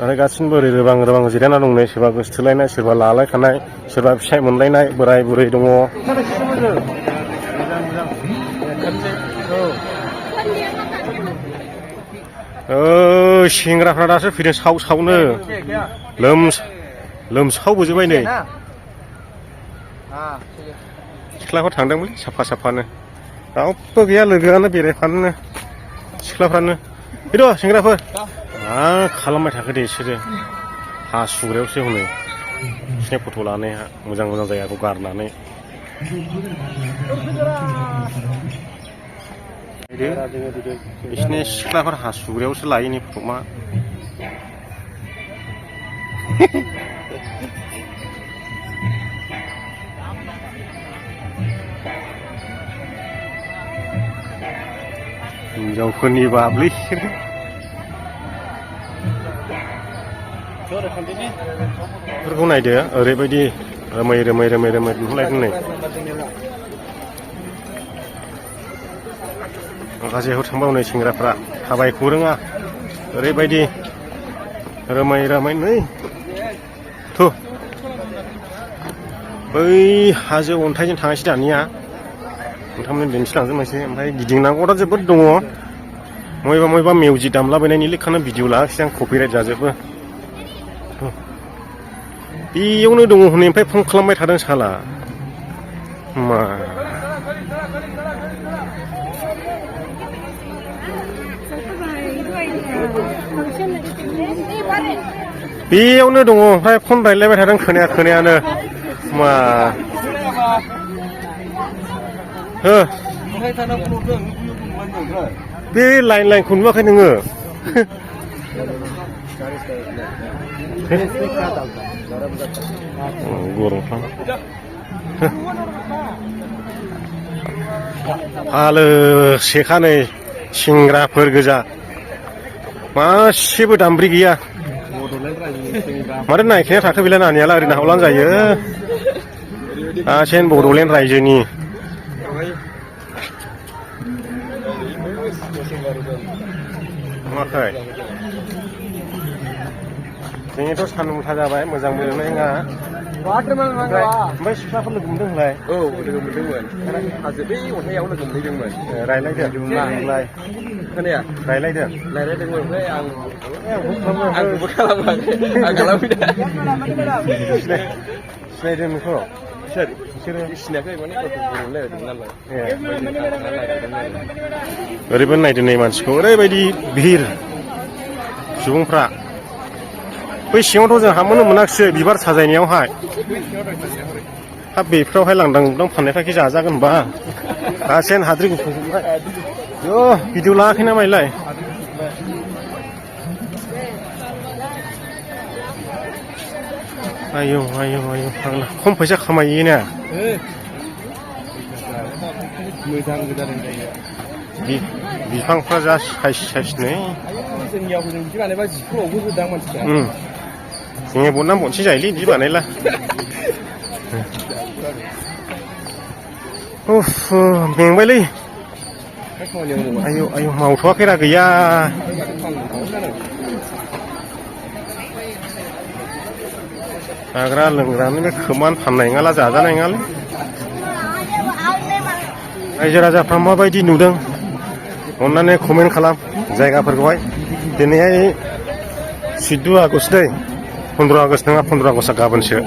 आरो गासिबो ओरै रोबां रोबां जिरायना दं नै सोरबा गोसोथोलायनाय सोरबा लालायखानाय सोरबा फिसाइ मोनलायनाय बोराय बुरै दङ। सेंग्राफ्रा दासो फैदों सावनो लोमसावबोजोबबाय नै सिख्लाफोर थांदोंमोनलै साफा साफानो रावबो गैया लोगोआनो बेरायफानो सिख्लाफ्रानो फैद' सेंग्राफोर मा खालामबाय थाखो दे बिसोरो हासुग्रायावसो हनै बिसिनि फट' लानाया मोजां मोजां जायगाखौ गारनानै बिसिनि सिख्लाफोर हासुग्रायावसो लायोनि फट' मा हिनजावफोरनि बाबलै बेफोरखौ नायदो ओरैबायदि रोमै रोमै रोमै रोमै दिहुनलायदों नै माखासेयाव थांबाव नै सेंग्राफ्रा थाबायखौ रोङा ओरैबायदि रोमै रोमै नै थु बै हाजो अन्थाइजों थांनायसै दानिया नोंथांमोन दिन्थिलांजोबनोसै ओमफ्राय गिदिंनांगौआ जोबोद दङ मयबा मयबा मिउजिक दामलाबायनायनि लेखानो भिडिअ लागाखिसै आं कपिराइट जाजोबो बेयावनो दङ हनै ओमफ्राय फन खालामबाय थादों साला मा बेयावनो दङ ओमफ्राय फन रायलायबाय थादों खोनायानो मा हो बे लाइनखौ नुवाखै नोङो गरमफ्रां फालो सेखानै सेंग्राफोर गोजा मासेबो दामब्रि गैया माथो नायखाया थाखो बेलाय नानियाला ओरैनो हावलानो जायो आसेन बड'लेण्ड रायजोनि माखै जोंनिथ' सान्दुं मुथा जाबाय मोजां मोननाय नङा ओमफ्राय सिख्लाफोर लोगो मोनदों होनलाय औ लोगो मोनदोंमोन हाजो बै अन्थाइयाव लोगो मोनहैदोंमोन रायलायदों होनलाय खोनाया रायलायदोंमोन ओमफ्राय आंबो खालामाखै आं खालामफैदों सिनायदों नोंखौ बिसोरो सिनायाखै माने रायलायदों नालाय ओरैबो नायदों नै मानसिखौ ओरैबायदि भिर सुबुंफ्रा बै सिङावथ' जों हाबनो मोनाखिसै बिबार साजायनायावहाय हाब बेफ्रावहाय लांदां लुदां फाननायफ्राखि जाजागोन होनबा गासेन हाद्रि गुफुरजोबबाय भिडिअ लाङाखै ना माइलाय आयौ फाग्ला खम फैसा खामायो ना मोजां जादों बिफांफ्रा जा साइस नै जोंनियाव जों बिदि बानायबा जिखौबो होदां मानसिफ्रा जोङो बनना बनसि जायोलै बिदि बानायला मेंबायलै आयौ मावथ'वाखैरा गैया जाग्रा लोंग्रानि बे खोमान फाननाय नङाला जाजानाय नङालै रायजो राजाफ्रा माबायदि नुदों अन्नानै कमेन्ट खालाम जायगाफोरखौहाय दिनैहाय 14 आगस्ट दै 15 आगस्ट नङा 15 आगस्टआ गाबोनसो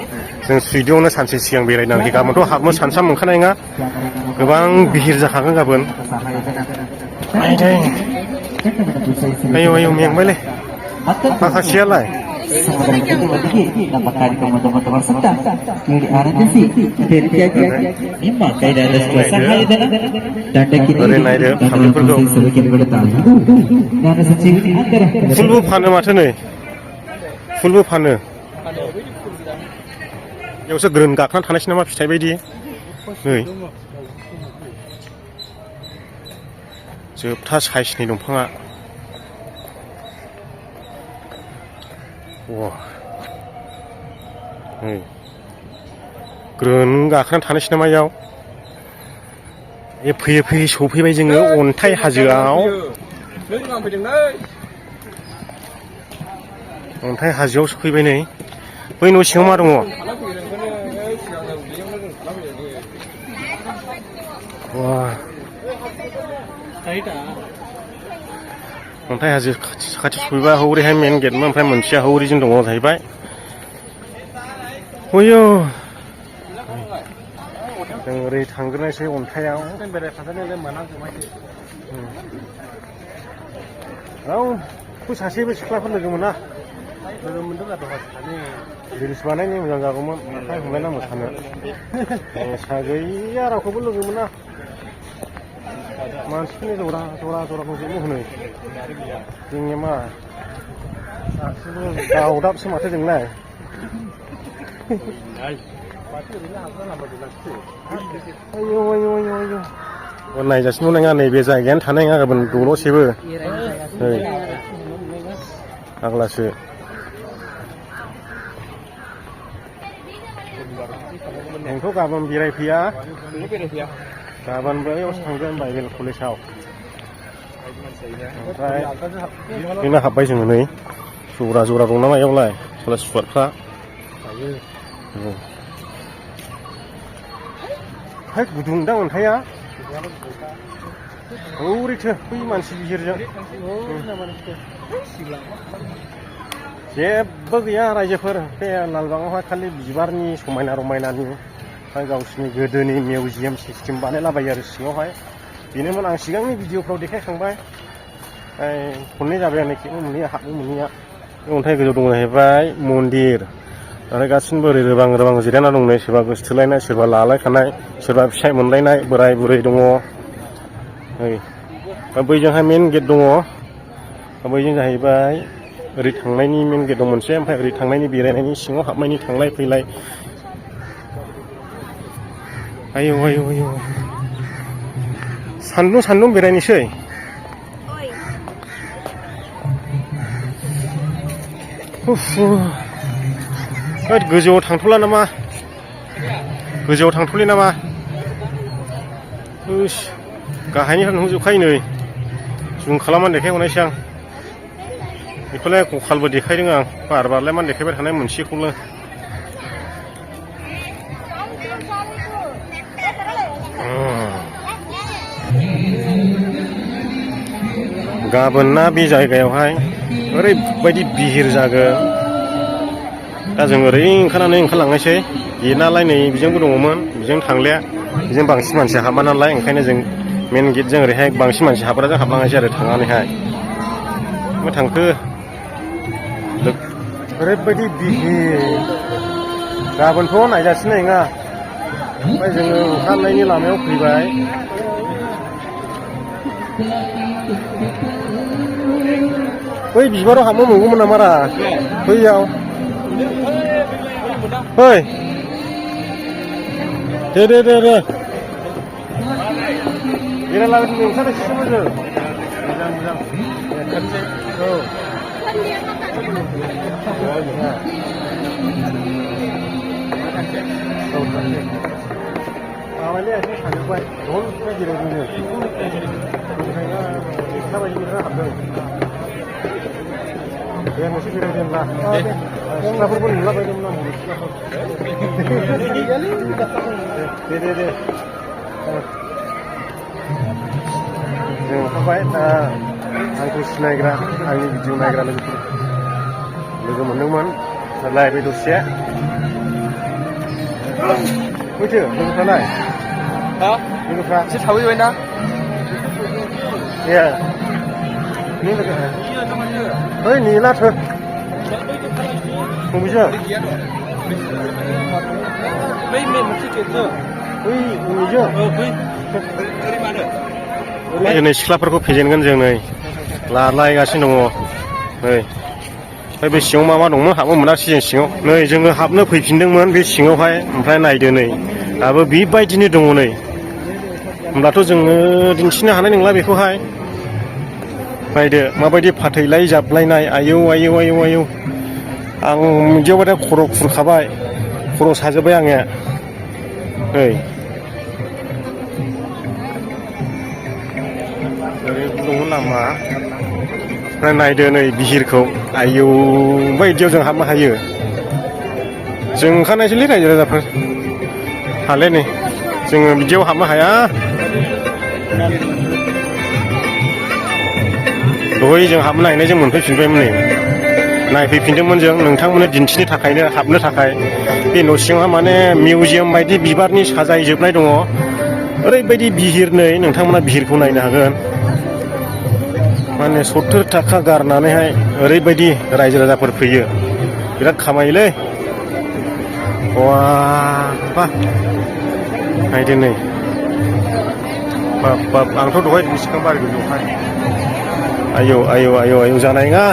जों 14आवनो सानसे सिगां बेरायनांगौ गाबोनथ' हाबनो सानसाम मोनखानाय नङा गोबां बिहिर जाखागोन गाबोन आयौ मेंबायलै माखासेयालाय ओरै नायदो फानलुफोरखौ फुलबो फानो माथो नै फुलबो फानो बेयावसो ग्रोन गाखोना थानायसै नामा फिथाइ बायदि नै जोबथा साइसनि दंफाङा ग्रोन गाखोना थानायसै नामा इयाव फैयै सौफैबाय जोङो अन्थाइ हाजोआव अन्थाइ हाजोआव सफैबाय नै बै न' सिङाव मा दङ वा अन्थाइ हाजो खाथि सफैबा हौरैहाय मेन गेटमोन ओमफ्राय मोनसेया हौरैजों दङ जाहैबाय हयौ जों ओरै थांग्रोनायसै अन्थाइआव रावबो सासेबो सिख्लाफोर लोगो मोना रिल्स बानायनो मोजां जागौमोन आखाइ हमलायना मोसानो मोसा गैया रावखौबो लोगो मोना मानसिफोरनि जराखौ जेबो होनो जोंनिया मा गासिबो दावदाबसो माथो जोंलाय नायजासिनो नङा नैबे जायगायानो थानाय नङा गाबोन दल'सेबो आग्लासो नोंथ' गाबोन बेरायफैया गाबोन बैयावसो थांगोन बाइबेल कलेजाव ओमफ्राय जोंना हाब्बाय जोङो नै जरा दं ना मायावलाय सोला सुवारफ्रा है गुदुंदां अन्थाइआ हौरैथो बै मानसि बिहिरजों जेबो गैया रायजोफोर बे लालबागावहाय खालि बिबारनि समायना रमायनानि ओमफ्राय गावसिनि गोदोनि मिउजियाम सिस्टेम बानायलाबायो आरो सिङावहाय बेनोमोन आं सिगांनि भिडिअफ्राव देखायखांबाय खननै जाबाय आं खेबनो मोनैया हाबनो मोनैया अन्थाइ गोजौ दङ जाहैबाय मन्दिर आरो गासिबो ओरै रोबां जिरायना दं नै सोरबा गोसथोलायनाय सोरबा लालायखानाय सोरबा फिसाइ मोनलायनाय बोराय बुरै दङ बैजोंहाय मेन गेट दङ बैजों जाहैबाय ओरै थांनायनि मेन गेट दं मोनसे ओमफ्राय ओरै थांनायनि बेरायनायनि सिङाव हाबनायनि थांलाय फैलाय आयौ सान्दुं बेरायनोसै गोजौआव थांथ'ला नामा गोजौआव थांथ'लि नामा गाहायनिफ्राय नुजोबखायो नै जुम खालामनानै देखायहरनायसै आं बेखौलाय कखालबो देखायदों आं बारलाय मान देखायबाय थानाय मोनसेखौनो गाबोन ना बे जायगायावहाय ओरैबायदि बिहिर जागोन दा जों ओरै ओंखारलांनायसै गेटआलाय नै बेजोंबो दङमोन बेजों थांलिया बेजों बांसिन मानसि हाबा नालाय ओंखायनो जों मेन गेटजों ओरैहाय बांसिन मानसि हाबग्राजों हाबलांनायसै आरो थांनानैहाय मा थांखो ओरैबायदि बिहिर गाबोनथ' नायजासिनो नङा ओमफ्राय जोङो ओंखारनायनि लामायाव फैबाय बै बिबाराव हाबनो मोनगौमोन नामा रा बैयाव फै दे बेरायलाबायनो ओंखारनायसो मोजां माबालै एसे सानजोब्बाय दल'निफ्राय जिरायदोंनो ओंखायनो एक्सट्राबायदिनिफ्राय हाबदों दे मोनसे बेरायदोंब्ला सिख्लाफोरबो नुलाबायदोंमोन आं सिख्लाफोर दे जों ओंखारबाय दा आंखौ सिनायग्रा आंनि भिडिअ नायग्रा लोगो मोनदोंमोन रायलायबाय दसे फैथो लोगोफ्रालाय लोगोफ्रा एसे थाबैबायना ए नों लोगो ओइ नेलाथो बबेजों बै मोनसे गेटजों बै उननिजों नै सिख्लाफोरखौ फेजेनगोन जों नै लालायगासिनो दङ नै ओमफ्राय बे सिङाव मा दंमोन हाबनो मोनाखिसै जों सिङाव नै जोङो हाबनो फैफिनदोंमोन बे सिङावहाय ओमफ्राय नायदो नै दाबो बेबायदिनो दङ नै होमब्लाथ' जोङो दिन्थिनो हानाय नंला बेखौहाय नायदो माबायदि फाथैलाय जाबलायनाय आयौ आं बिदियावबाथाय खर' खुरखाबाय खर' साजोब्बाय आङो नै ओरै दङ लामा नायदो नै बिहिरखौ आयौ बायदियाव जों हाबनो हायो जों ओंखारनायसैलै रायजो राजाफोर हाले नै जोङो बिदियाव हाबनो हाया दहाय जों हाबनो नायनाय जों मोनफैफिनबायमोन नै नायफैफिनदोंमोन जों नोंथांमोननो दिन्थिनो थाखायनो हाबनो थाखाय बे न' सिङावहा माने मिउजियाम बायदि बिबारनि साजायजोबनाय दङ ओरैबायदि बिहिर नै नोंथांमोना बिहिरखौ नायनो हागोन माने 70 थाखा गारनानैहाय ओरैबायदि रायजो राजाफोर फैयो बिराद खामायोलै वा बा नायदो नै बाब बाब आंथ' दहाय बिसिबां बार गोजौहाय आयौ आयौ आयौ आयौ जानाय नङा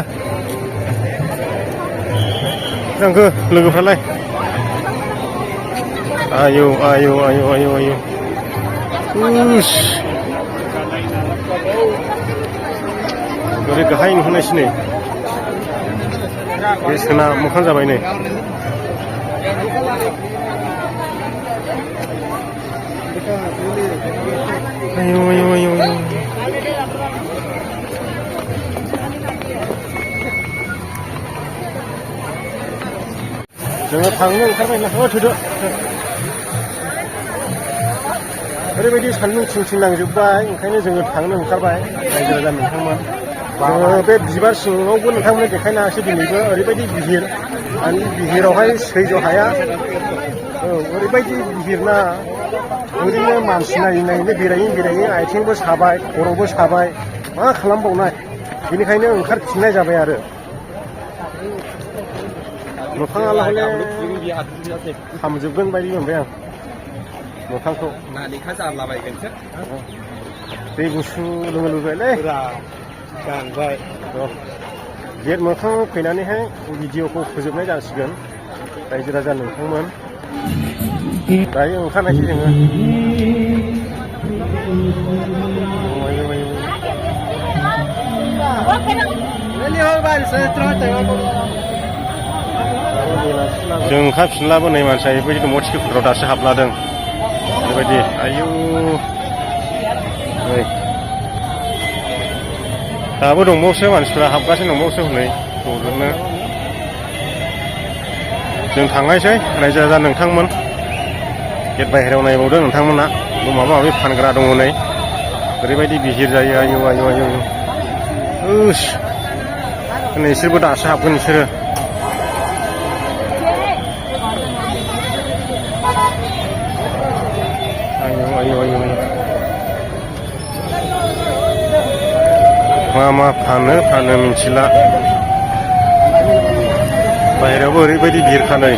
जांखो लोगोफ्रालाय आयौ आयौ आयौ आयौ आयौ उस ओरै गाहाय नुहुरनायसै नै बे सोना मोखां जाबाय नै आयौ आयौ आयौ जोङो थांनो ओंखारबाय ना थोदो ओरैबायदि सान्दुं थिं नांजोबबाय ओंखायनो जोङो थांनो ओंखारबाय रायजो राजा नोंथांमोन जोङो बे बिबार सिङावबो नोंथांमोननो देखायनो हायासै दिनैबो ओरैबायदि बिहिर आरो बिहिरावहाय सैज' हाया औ ओरैबायदि बिहिर ना ओरैनो मानसि नायै नायैनो बेरायै आथिंबो साबाय खर'बो साबाय मा खालामबावनाय बेनिखायनो ओंखारफिननाय जाबाय आरो मोखाङाला हले खामजोबगोन बायदि मोनबाय आं मोखांखौ दै गुसु लोंनो लुबैबायलै गांबाय गेट मोखाङाव फैनानैहाय भिडिअखौ फोजोबनाय जासिगोन रायजो राजा नोंथांमोन दायो ओंखारनायसै जोङो जों ओंखारफिनलाबो नै मानसिया बेबायदि दङ टिकेटफोराव दासो हाबलादों बेबायदि आयौ नै दाबो दंबावोसो मानसिफ्रा हाबगासिनो दंबावोसो हनै ज'जोंनो जों थांनायसै रायजो राजा नोंथांमोन गेट बाहेरायाव नायबावदों नोंथांमोना माबा माबि फानग्रा दङ नै ओरैबायदि बिहिर जायो आयौ आयौ आयौ उस नै इसोरबो दासो हाबगोन इसोरो आयौ आयौ आयौ मा फानो मिथिला बाहेरायावबो ओरैबायदि भिरखा नै